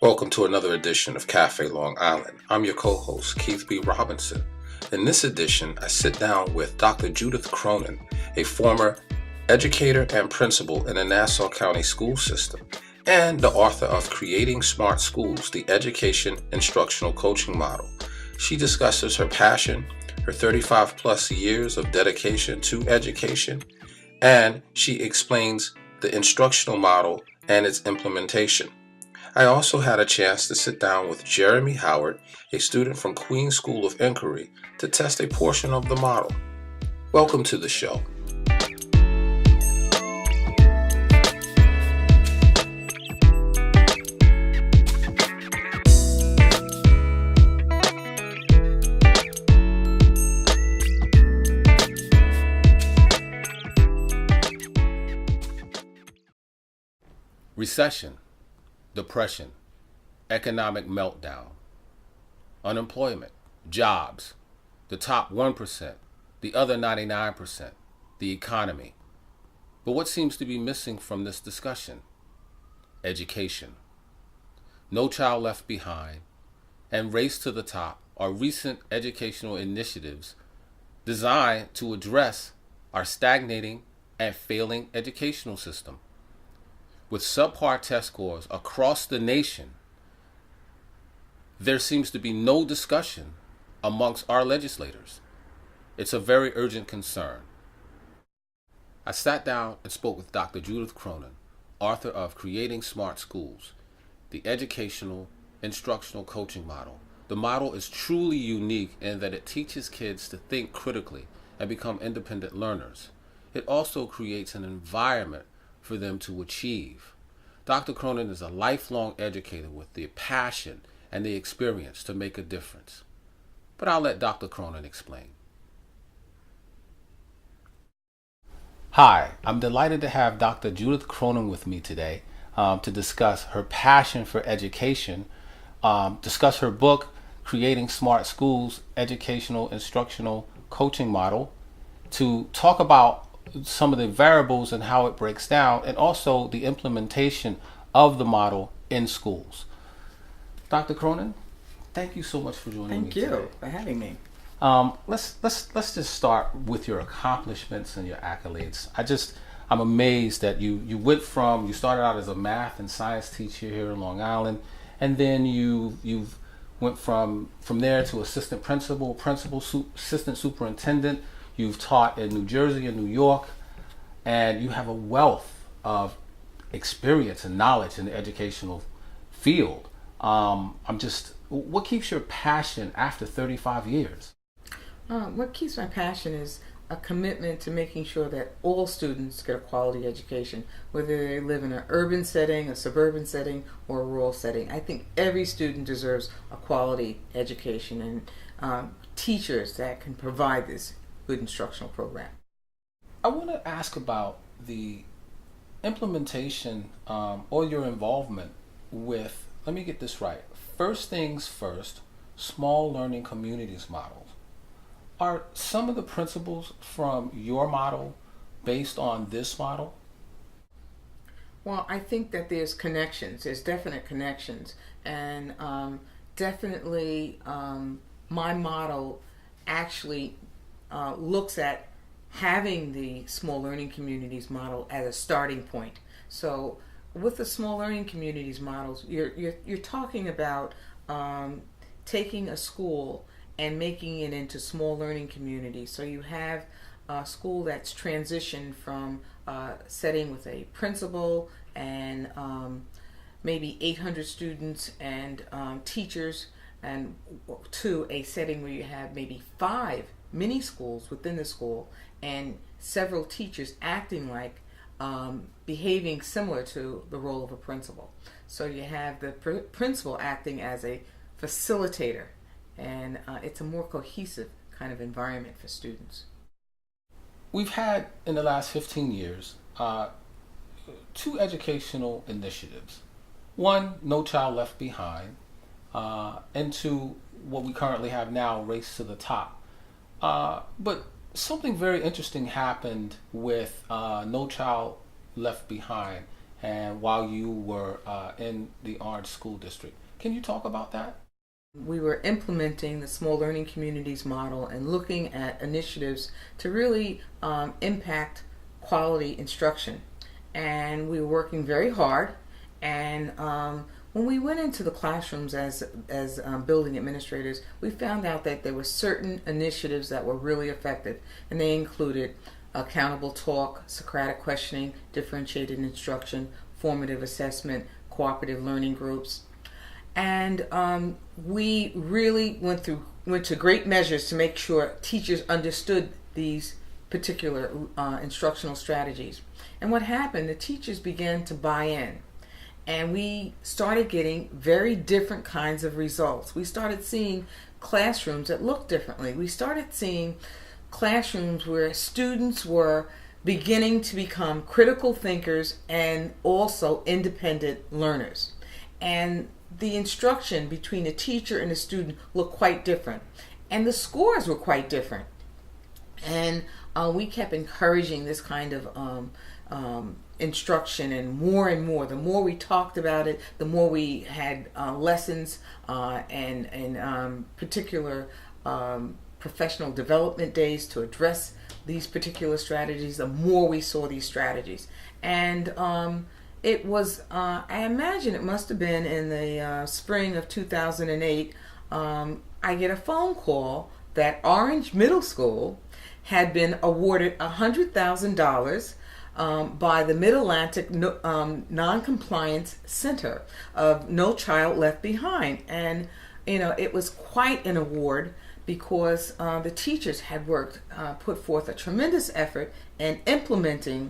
Welcome to another edition of Cafe Long Island. I'm your co-host, Keith B. Robinson. In this edition, I sit down with Dr. Judith Kronin, a former educator and principal in the Nassau County school system, and the author of Creating Smart Schools, the Education Instructional Coaching Model. She discusses her passion, her 35 plus years of dedication to education, and she explains the instructional model and its implementation. I also had a chance to sit down with Jeremy Howard, a student from Queen's School of Inquiry, to test a portion of the model. Welcome to the show. Recession, depression, economic meltdown, unemployment, jobs, the top 1%, the other 99%, the economy. But what seems to be missing from this discussion? Education. No Child Left Behind and Race to the Top are recent educational initiatives designed to address our stagnating and failing educational system. With subpar test scores across the nation, there seems to be no discussion amongst our legislators. It's a very urgent concern. I sat down and spoke with Dr. Judith Kronin, author of Creating Smart Schools, the Educational Instructional Coaching Model. The model is truly unique in that it teaches kids to think critically and become independent learners. It also creates an environment for them to achieve. Dr. Kronin is a lifelong educator with the passion and the experience to make a difference. But I'll let Dr. Kronin explain. Hi, I'm delighted to have Dr. Judith Kronin with me today to discuss her passion for education, discuss her book, Creating Smart Schools, Educational Instructional Coaching Model, to talk about some of the variables and how it breaks down, and also the implementation of the model in schools. Dr. Kronin, thank you so much for joining me today. Thank you for having me. Let's just start with your accomplishments and your accolades. I'm amazed that you started out as a math and science teacher here in Long Island, and then you've went from there to assistant principal, assistant superintendent. You've taught in New Jersey and New York, and you have a wealth of experience and knowledge in the educational field. What keeps your passion after 35 years? What keeps my passion is a commitment to making sure that all students get a quality education, whether they live in an urban setting, a suburban setting, or a rural setting. I think every student deserves a quality education and teachers that can provide this good instructional program. I want to ask about the implementation or your involvement with, let me get this right, first things first, small learning communities models. Are some of the principles from your model based on this model? Well, I think that there's definite connections, and definitely my model actually looks at having the small learning communities model as a starting point. So with the small learning communities models, you're talking about taking a school and making it into small learning communities. So you have a school that's transitioned from a setting with a principal and maybe 800 students and teachers, and to a setting where you have maybe 5 mini schools within the school and several teachers acting like behaving similar to the role of a principal. So you have the principal acting as a facilitator, and it's a more cohesive kind of environment for students. We've had in the last 15 years 2 educational initiatives. One, No Child Left Behind, and 2, what we currently have now, Race to the Top. But something very interesting happened with No Child Left Behind and while you were in the Orange School District. Can you talk about that? We were implementing the small learning communities model and looking at initiatives to really impact quality instruction. And we were working very hard. And when we went into the classrooms as building administrators, we found out that there were certain initiatives that were really effective, and they included accountable talk, Socratic questioning, differentiated instruction, formative assessment, cooperative learning groups. And we really went to great measures to make sure teachers understood these particular instructional strategies. And what happened, the teachers began to buy in. And we started getting very different kinds of results. We started seeing classrooms that looked differently. We started seeing classrooms where students were beginning to become critical thinkers and also independent learners. And the instruction between the teacher and the student looked quite different. And the scores were quite different. And we kept encouraging this kind of instruction, and more. The more we talked about it, the more we had lessons and particular professional development days to address these particular strategies, the more we saw these strategies. And it was, I imagine it must have been in the spring of 2008, I get a phone call that Orange Middle School had been awarded $100,000 by the Mid-Atlantic Non-Compliance Center of No Child Left Behind. And, it was quite an award because the teachers had put forth a tremendous effort in implementing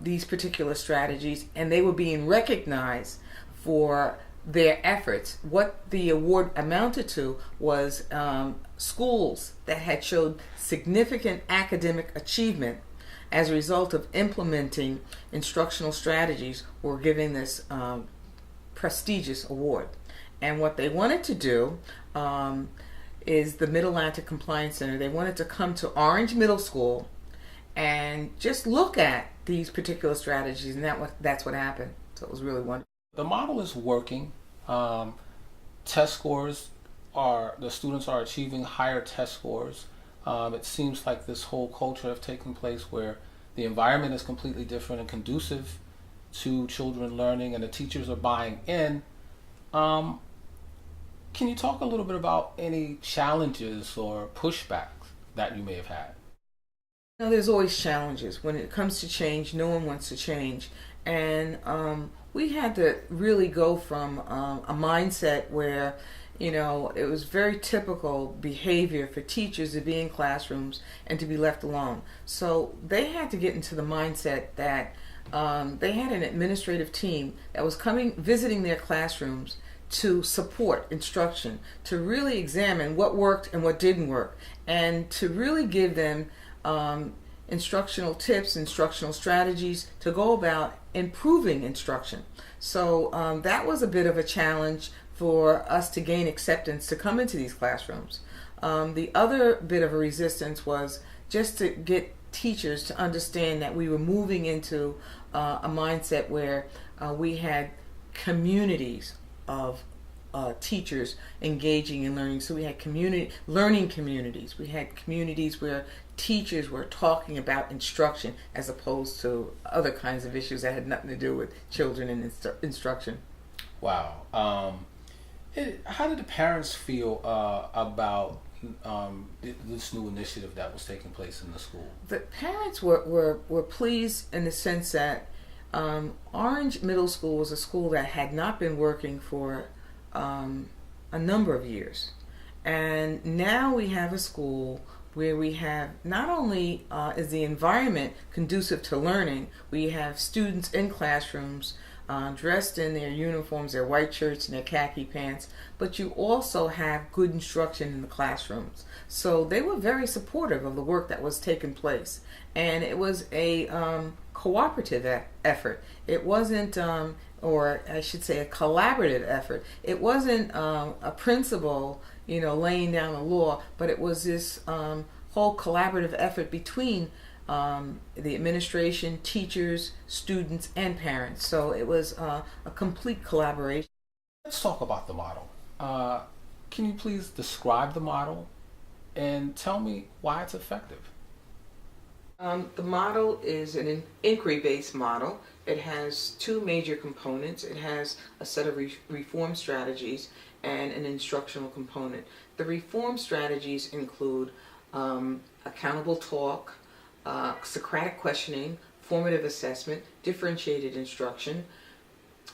these particular strategies, and they were being recognized for their efforts. What the award amounted to was schools that had showed significant academic achievement as a result of implementing instructional strategies were given this prestigious award. And what they wanted to do is the Mid-Atlantic Compliance Center, they wanted to come to Orange Middle School and just look at these particular strategies, and that's what happened. So it was really wonderful. The model is working. Test scores the students are achieving higher test scores. It seems like this whole culture has taken place where the environment is completely different and conducive to children learning, and the teachers are buying in. Can you talk a little bit about any challenges or pushbacks that you may have had? There's always challenges. When it comes to change, no one wants to change. And we had to really go from a mindset where, it was very typical behavior for teachers to be in classrooms and to be left alone. So they had to get into the mindset that they had an administrative team that was visiting their classrooms to support instruction, to really examine what worked and what didn't work, and to really give them instructional tips, instructional strategies to go about improving instruction. So that was a bit of a challenge for us to gain acceptance to come into these classrooms. The other bit of a resistance was just to get teachers to understand that we were moving into a mindset where we had communities of teachers engaging in learning. So we had learning communities. We had communities where teachers were talking about instruction as opposed to other kinds of issues that had nothing to do with children and instruction. Wow. How did the parents feel about this new initiative that was taking place in the school? The parents were pleased in the sense that Orange Middle School was a school that had not been working for a number of years. And now we have a school where we have not only is the environment conducive to learning, we have students in classrooms dressed in their uniforms, their white shirts and their khaki pants, but you also have good instruction in the classrooms. So they were very supportive of the work that was taking place. And it was a cooperative effort. It wasn't, or I should say a collaborative effort. It wasn't a principal, laying down a law, but it was this whole collaborative effort between the administration, teachers, students, and parents. So it was a complete collaboration. Let's talk about the model. Can you please describe the model and tell me why it's effective? The model is an inquiry-based model. It has two major components. It has a set of reform strategies and an instructional component. The reform strategies include accountable talk, Socratic questioning, formative assessment, differentiated instruction,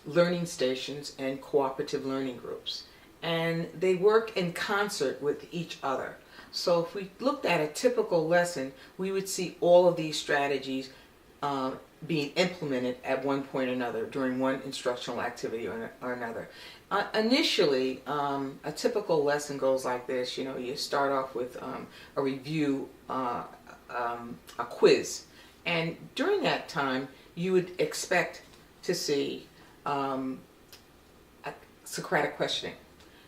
learning stations, and cooperative learning groups. And they work in concert with each other. So if we looked at a typical lesson, we would see all of these strategies being implemented at one point or another during one instructional activity or another. Initially, a typical lesson goes like this. You start off with a review, a quiz, and during that time, you would expect to see Socratic questioning.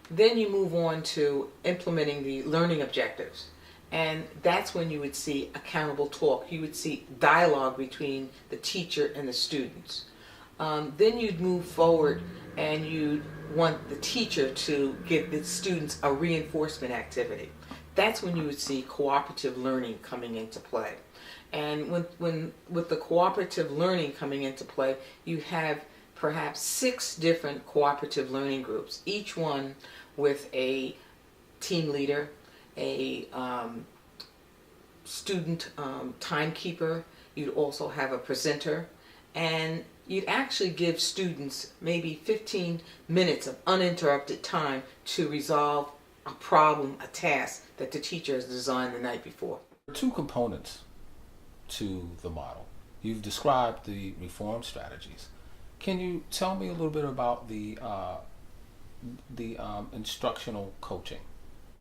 Then you move on to implementing the learning objectives. And that's when you would see accountable talk. You would see dialogue between the teacher and the students. Then you'd move forward and you'd want the teacher to give the students a reinforcement activity. That's when you would see cooperative learning coming into play. And with the cooperative learning coming into play, you have perhaps 6 different cooperative learning groups, each one with a team leader, a student timekeeper. You'd also have a presenter, and you'd actually give students maybe 15 minutes of uninterrupted time to resolve a problem, a task that the teacher has designed the night before. There are 2 components to the model. You've described the reform strategies. Can you tell me a little bit about the instructional coaching?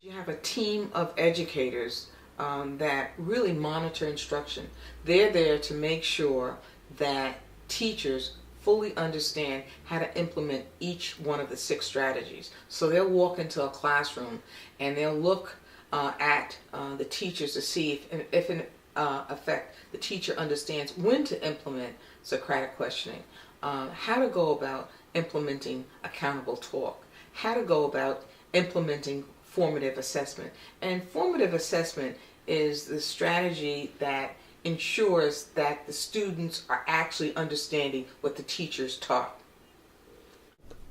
You have a team of educators that really monitor instruction. They're there to make sure that teachers fully understand how to implement each one of the 6 strategies. So they'll walk into a classroom and they'll look at the teachers to see if in effect the teacher understands when to implement Socratic questioning, how to go about implementing accountable talk, how to go about implementing formative assessment. And formative assessment is the strategy that ensures that the students are actually understanding what the teachers taught.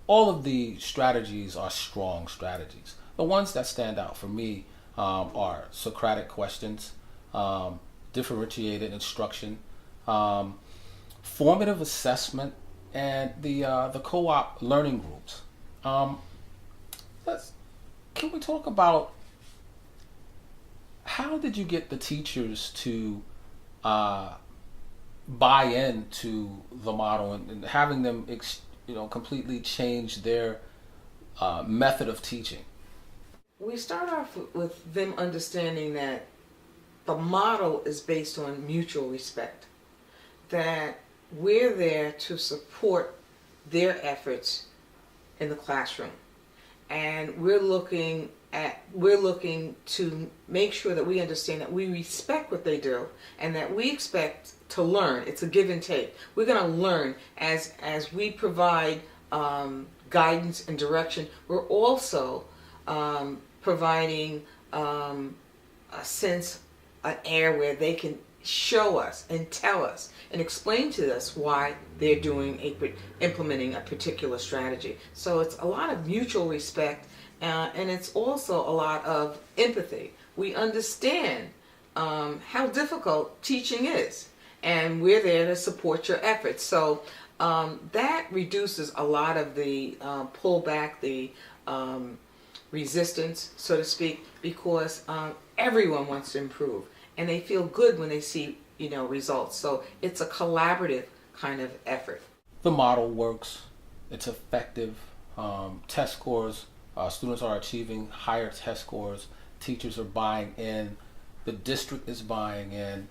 All of the strategies are strong strategies. The ones that stand out for me are Socratic questions, differentiated instruction, formative assessment, and the co-op learning groups. Can we talk about how did you get the teachers to buy into the model and having them completely change their method of teaching? We start off with them understanding that the model is based on mutual respect, that we're there to support their efforts in the classroom, and we're looking to make sure that we understand that we respect what they do and that we expect to learn. It's a give and take. We're going to learn as we provide guidance and direction. We're also providing a sense, an air where they can show us and tell us and explain to us why they're implementing a particular strategy. So it's a lot of mutual respect, and it's also a lot of empathy. We understand how difficult teaching is, and we're there to support your efforts. So that reduces a lot of the pullback, the resistance, so to speak, because everyone wants to improve, and they feel good when they see results. So it's a collaborative kind of effort. The model works. It's effective. Test scores. Students are achieving higher test scores. Teachers are buying in. The district is buying in.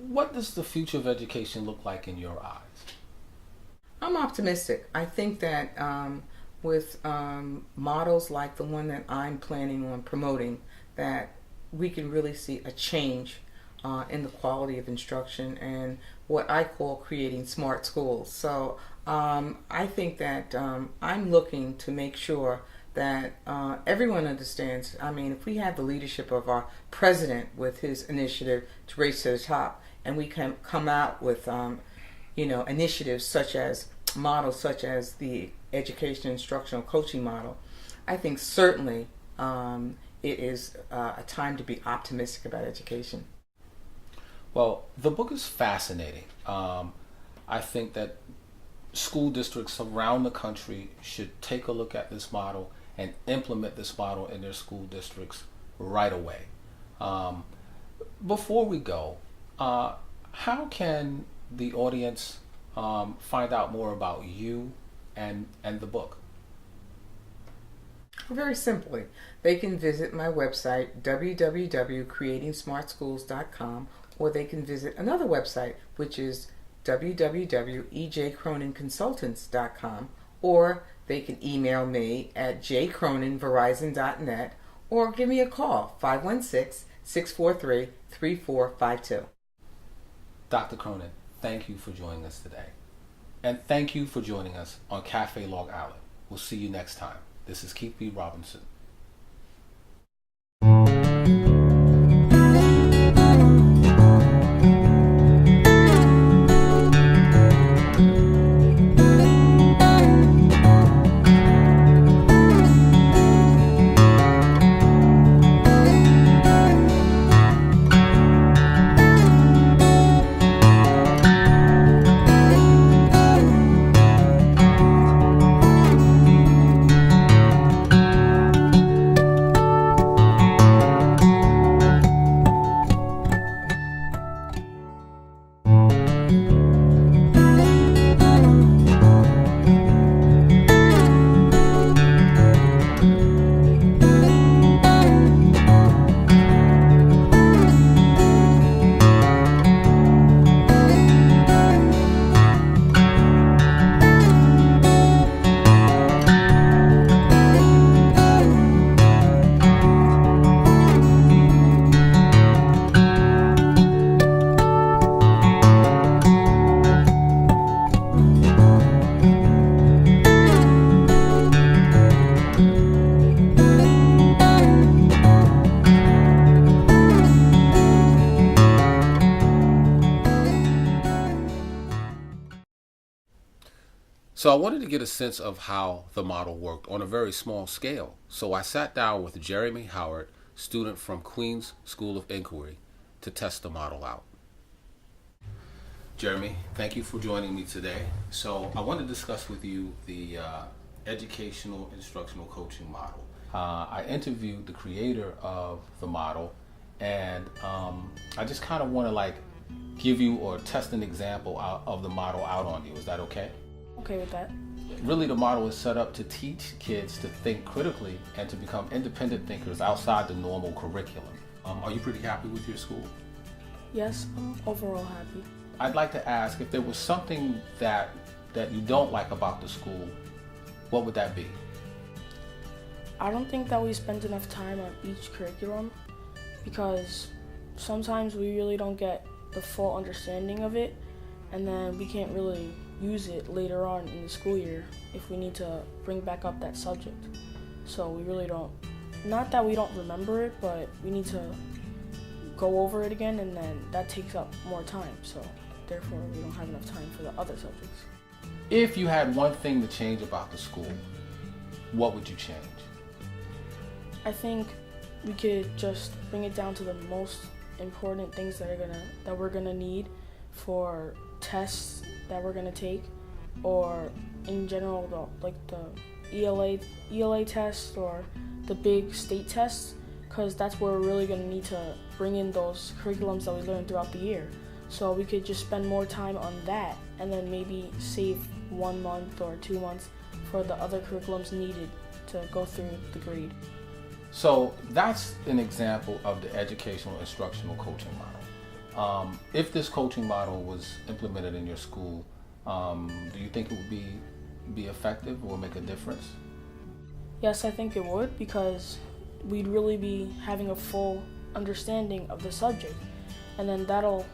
What does the future of education look like in your eyes? I'm optimistic. I think that with models like the one that I'm planning on promoting, that we can really see a change in the quality of instruction and what I call creating smart schools. So I think that I'm looking to make sure that everyone understands. I mean, if we have the leadership of our president with his initiative to Race to the Top, and we can come out with initiatives such as models such as the Educational Instructional Coaching Model, I think certainly it is a time to be optimistic about education. Well, the book is fascinating. I think that school districts around the country should take a look at this model and implement this model in their school districts right away. Before we go, how can the audience find out more about you and the book? Very simply, they can visit my website, www.creatingsmartschools.com, or they can visit another website, which is www.ejcroninconsultants.com, or they can email me at jcroninverizon.net, or give me a call, 516-643-3452. Dr. Kronin, thank you for joining us today. And thank you for joining us on Cafe Long Island. We'll see you next time. This is Keith B. Robinson. So I wanted to get a sense of how the model worked on a very small scale. So I sat down with Jeremy Howard, student from Queens School of Inquiry, to test the model out. Jeremy, thank you for joining me today. So I want to discuss with you the Educational Instructional Coaching Model. I interviewed the creator of the model, and I just kind of want to give you or test an example of the model out on you. Is that okay? Okay with that. Really, the model is set up to teach kids to think critically and to become independent thinkers outside the normal curriculum. Are you pretty happy with your school? Yes, I'm overall happy. I'd like to ask if there was something that you don't like about the school, what would that be? I don't think that we spend enough time on each curriculum because sometimes we really don't get the full understanding of it, and then we can't really use it later on in the school year if we need to bring back up that subject. So we really don't, not that we don't remember it, but we need to go over it again, and then that takes up more time. So therefore we don't have enough time for the other subjects. If you had one thing to change about the school, what would you change? I think we could just bring it down to the most important things that we're gonna need for tests that we're gonna take, or in general the ELA tests or the big state tests, because that's where we're really gonna need to bring in those curriculums that we learned throughout the year. So we could just spend more time on that and then maybe save 1 month or 2 months for the other curriculums needed to go through the grade. So that's an example of the Educational Instructional Coaching Model. If this coaching model was implemented in your school, do you think it would be effective or make a difference? Yes, I think it would, because we'd really be having a full understanding of the subject, and then that'll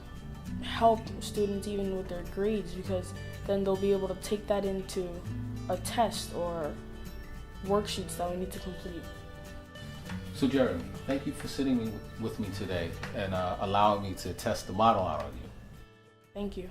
help students even with their grades, because then they'll be able to take that into a test or worksheets that we need to complete. So Jeremy, thank you for sitting with me today and allowing me to test the model out on you. Thank you.